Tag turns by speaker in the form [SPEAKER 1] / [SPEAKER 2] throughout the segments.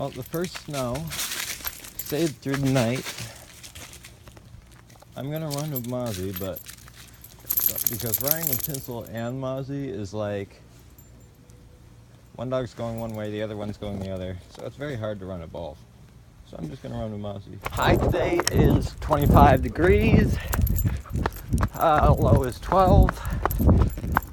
[SPEAKER 1] Well, the first snow stayed through the night. I'm gonna run with Mozzie, but because running with Tinsel and Mozzie is like one dog's going one way, the other one's going the other, so it's very hard to run at both. So I'm just gonna run with Mozzie. High today is 25 degrees. Low is 12.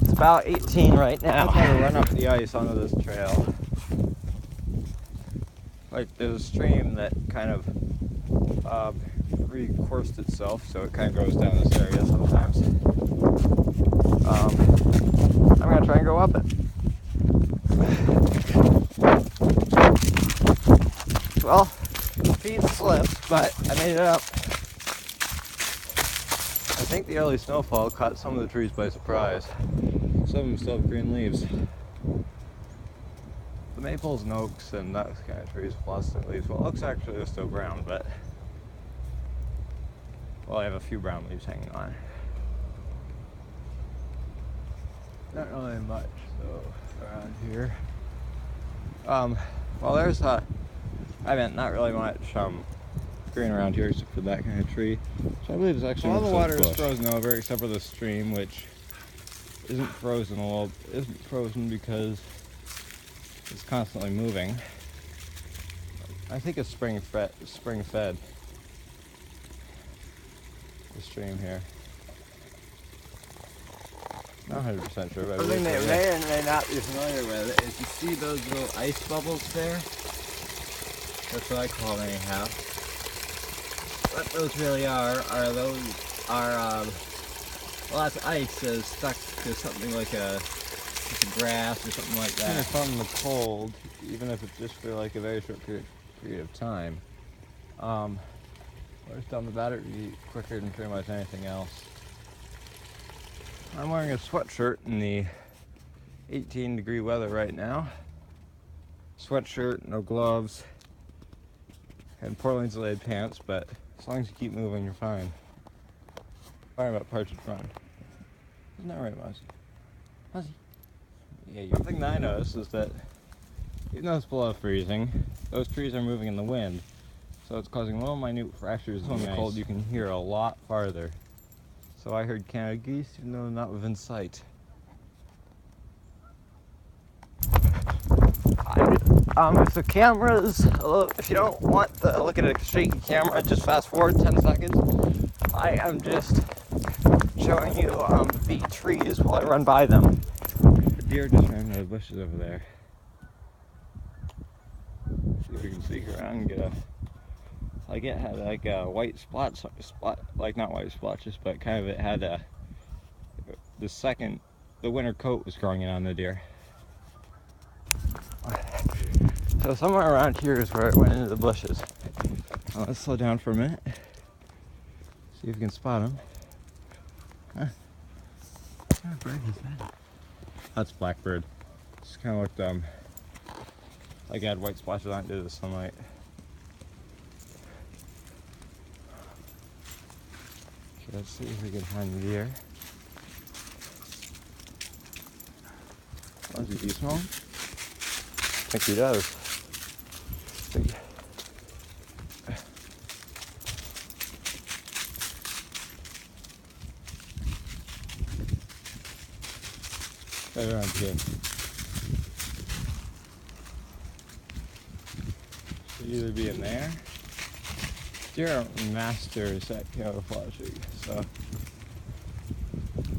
[SPEAKER 1] It's about 18 right now. I'm gonna run up the ice onto this trail. Like there's a stream that kind of recoursed itself, so it kind of goes down this area sometimes. I'm gonna try and go up it. Well, feet slipped, but I made it up. I think the early snowfall caught some of the trees by surprise. Some of them still have green leaves. The maples and oaks and that kind of trees have lost their leaves. Well, oaks actually are still brown, but well, I have a few brown leaves hanging on. Not really much though around here. Well, there's not really much green around here except for that kind of tree. So I believe it's actually all the water is frozen over except for the stream, which isn't frozen. Well, isn't frozen because it's constantly moving. I think it's spring fed. The stream here. Not 100% sure, but
[SPEAKER 2] something they may or may not be familiar with is you see those little ice bubbles there? That's what I call them anyhow. What those really are well, that's ice that is stuck to something like a grass or something like that.
[SPEAKER 1] It's from the cold, even if it's just for like a very short period of time. Wears down the battery quicker than pretty much anything else. I'm wearing a sweatshirt in the 18-degree weather right now. Sweatshirt, no gloves, and poorly insulated pants, but as long as you keep moving, you're fine. Sorry about Partridge Run. Isn't that right, Mozzie? Mozzie? Yeah, one thing that I noticed is that even though it's below freezing, those trees are moving in the wind, so it's causing little minute fractures in the cold you can hear a lot farther. So I heard Canada geese, even though they're not within sight. If the camera's, if you don't want to look at a shaky camera, just fast forward 10 seconds. I am just showing you the trees while I run by them. The deer just ran into the bushes over there. See if we can sneak around and get a. Like it had like a white spot, like not white splotches, but kind of it had a. The winter coat was growing in on the deer. So somewhere around here is where it went into the bushes. Let's slow down for a minute. See if we can spot him. Huh. What kind of bird is that? That's blackbird. Just kind of looked like it had white splotches on it due to the sunlight. Okay, let's see if we can find the deer. Do you smell him? I think he does. Right around here. Should either be in there. Deer are masters at camouflaging, so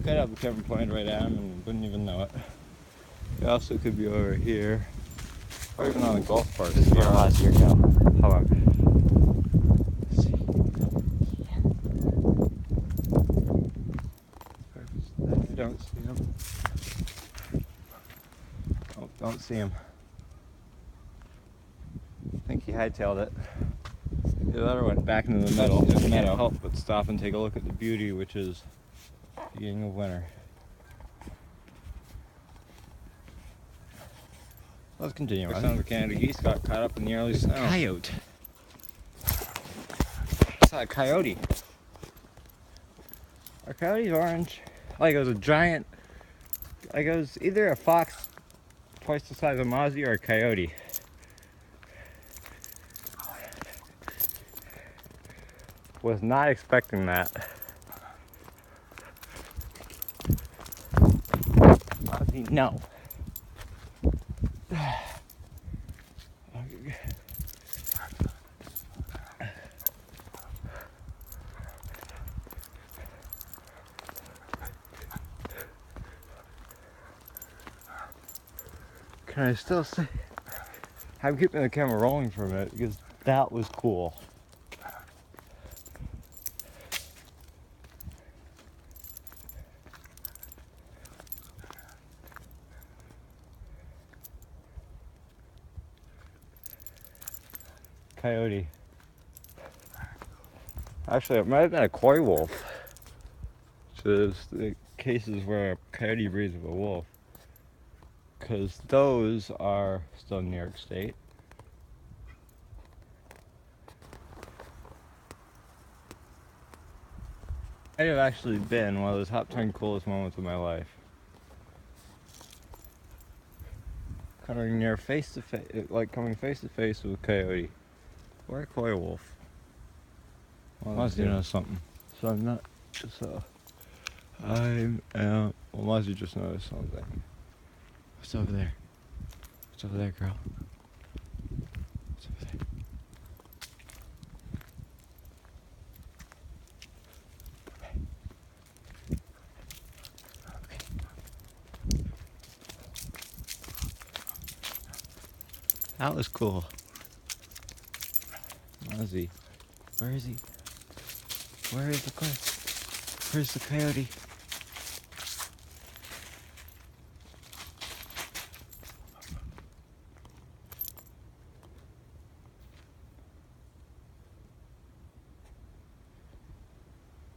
[SPEAKER 1] could have the camera pointed right at him and wouldn't even know it. It also could be over here, or even on the golf cart. This is where last year go. Hold on. Let's see. If you don't see him. Oh, don't see him. I think he hightailed it. The other went back into the meadow. Can't help but stop and take a look at the beauty, which is the beginning of winter. Let's continue on. Some of the Canada geese got caught up in the early snow.
[SPEAKER 2] Coyote.
[SPEAKER 1] I saw a coyote. Are coyotes orange? Like it was a giant, like it was either a fox twice the size of Mozzie or a coyote. Was not expecting that. Ozzy, no. Can I still see? I'm keeping the camera rolling for a minute because that was cool. Coyote. Actually, it might have been a coy wolf. So there's the cases where a coyote breeds with a wolf. Because those are still in New York State. I have actually been one of the top 10 coolest moments of my life. Coming near face to face, like coming face to face with a coyote or a coy wolf. Mozzie knows something, so I'm not. So I'm. Well, Mozzie just noticed something. What's over there? What's over there, girl? What's over there? That was cool. Mozzie, where is he? Where is the coyote? Where's the coyote?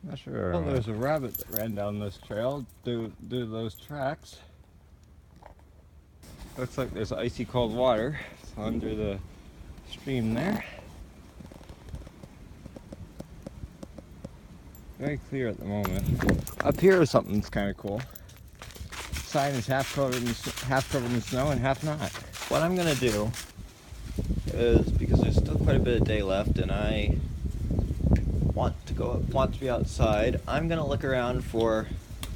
[SPEAKER 1] Not sure. Well, there's a rabbit that ran down this trail through those tracks. Looks like there's icy cold water under the stream there. Very clear at the moment. Up here is something that's kind of cool. The sign is half covered in snow and half not. What I'm gonna do is, because there's still quite a bit of day left and I want to be outside, I'm gonna look around for.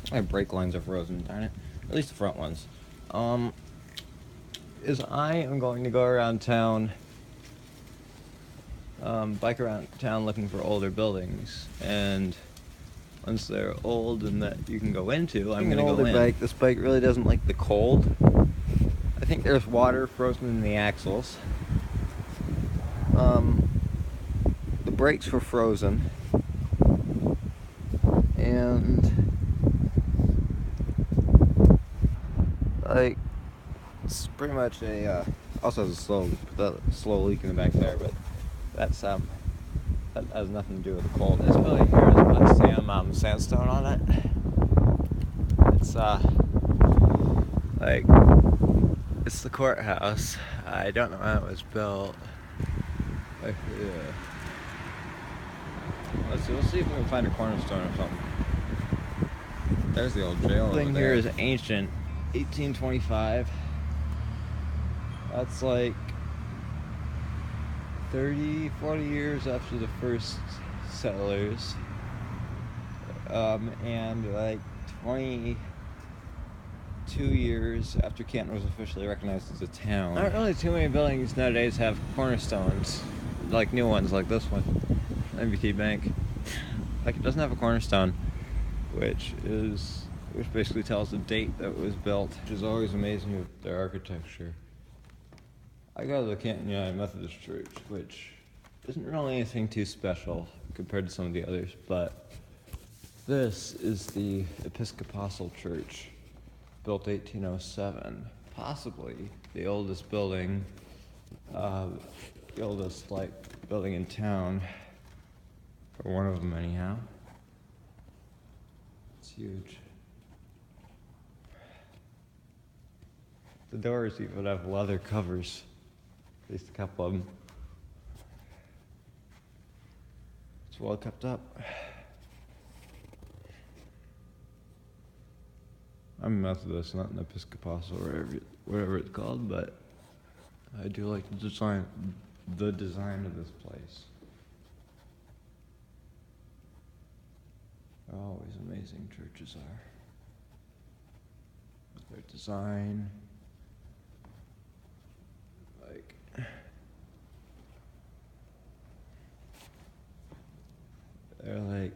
[SPEAKER 1] My brake lines are frozen, darn it. At least the front ones. Is I am going to go around town, bike around town looking for older buildings, and once they're old and that you can go into, I'm gonna go in. This bike really doesn't like the cold. I think there's water frozen in the axles. The brakes were frozen, and like it's pretty much a also has a slow leak in the back there, but that's that has nothing to do with the cold. This building here has got sandstone on it. It's like it's the courthouse. I don't know how it was built. Like, yeah. We'll see if we can find a cornerstone or something. There's the old jail. The thing here is ancient, 1825. That's like 30, 40 years after the first settlers, and like 22 years after Canton was officially recognized as a town. Not really too many buildings nowadays have cornerstones, like new ones like this one, MBT Bank. Like, it doesn't have a cornerstone, which basically tells the date that it was built, which is always amazing with their architecture. I go to the Canton United Methodist Church, which isn't really anything too special compared to some of the others, but this is the Episcopal Church, built 1807, possibly the oldest building, the oldest building in town, or one of them anyhow. It's huge. The doors even have leather covers. At least a couple of them. It's well kept up. I'm a Methodist, not an Episcopal, or whatever it's called, but I do like the design of this place. They're always amazing, churches are. Their design, like, they're like,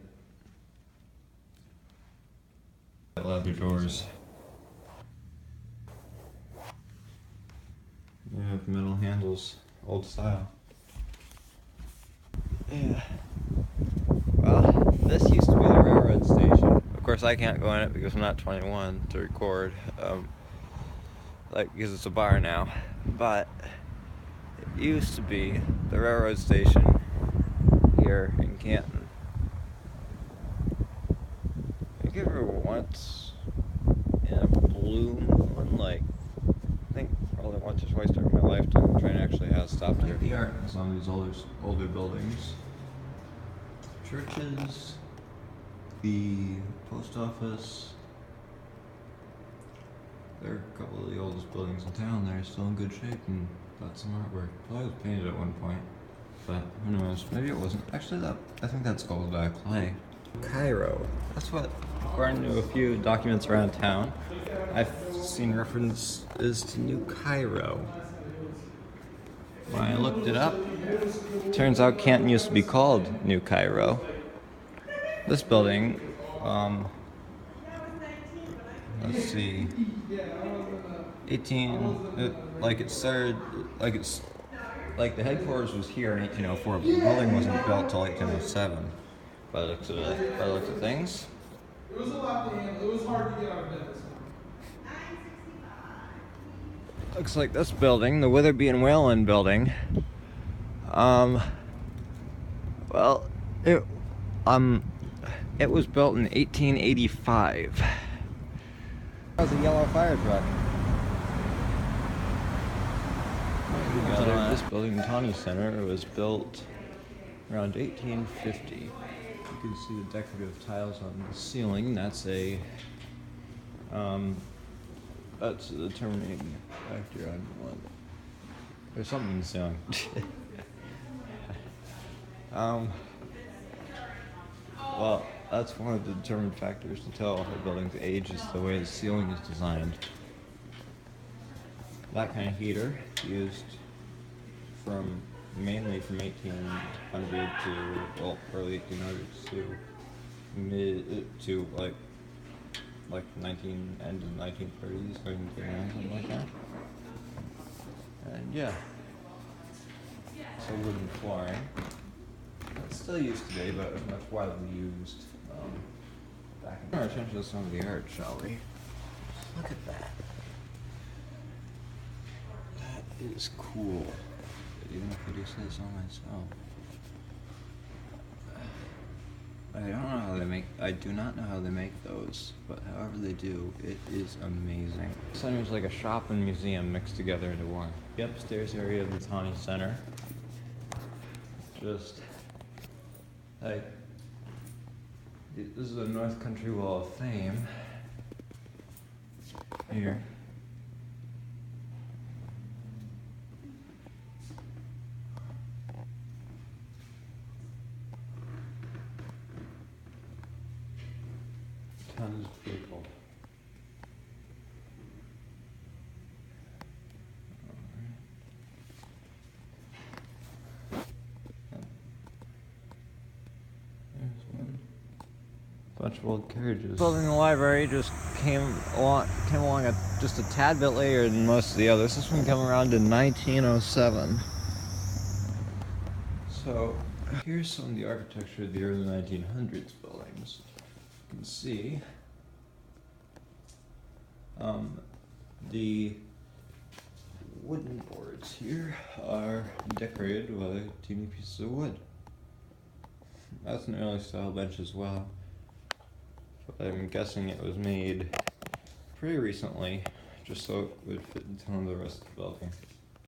[SPEAKER 1] leather doors. They have metal handles, old style. Yeah. Well, this used to be the railroad station. Of course, I can't go in it because I'm not 21 to record. Like, because it's a bar now. But it used to be the railroad station here in Canton. I think ever once in a blue moon, like, I think probably once or twice during my lifetime, the train actually has stopped here. The art is on these older buildings. Churches, the post office. They're a couple of the oldest buildings in town. They're still in good shape and got some artwork. Probably was painted at one point, but who knows? Maybe it wasn't. Actually, I think that's called clay. Cairo. That's what, according to a few documents around town, I've seen references to New Cairo. When I looked it up, turns out Canton used to be called New Cairo. This building, let's see, like the headquarters was here in 1804, but the building wasn't built till 1807. By the looks of things.
[SPEAKER 3] It was a lot to handle. It was hard to get out of bed this morning.
[SPEAKER 1] Looks like this building, the Witherby and Whalen building. Well, it was built in 1885. That was a yellow fire truck. This building, Tawny Center, was built around 1850. You can see the decorative tiles on the ceiling. That's the terminating factor on one. There's something in the ceiling. Well, that's one of the determined factors to tell if a building's age is the way the ceiling is designed. That kind of heater used mainly from 1800 to, well, early 1800s to like end of 1930s, something like that. And yeah, so wooden flooring. It's still used today, but much widely used. Back in our attention to some of the art, shall we? Look at that. That is cool. Even if I do say so myself. I do not know how they make those, but however they do, it is amazing. This center is like a shop and museum mixed together into one. The upstairs area of the Tawny Center. Just like, this is the North Country Wall of Fame. Here. Tons of people. Bunch of old carriages. Building the library just came along just a tad bit later than most of the others. This one came around in 1907. So here's some of the architecture of the early 1900s buildings. You can see the wooden boards here are decorated with teeny pieces of wood. That's an early style bench as well. But I'm guessing it was made pretty recently, just so it would fit into the rest of the building.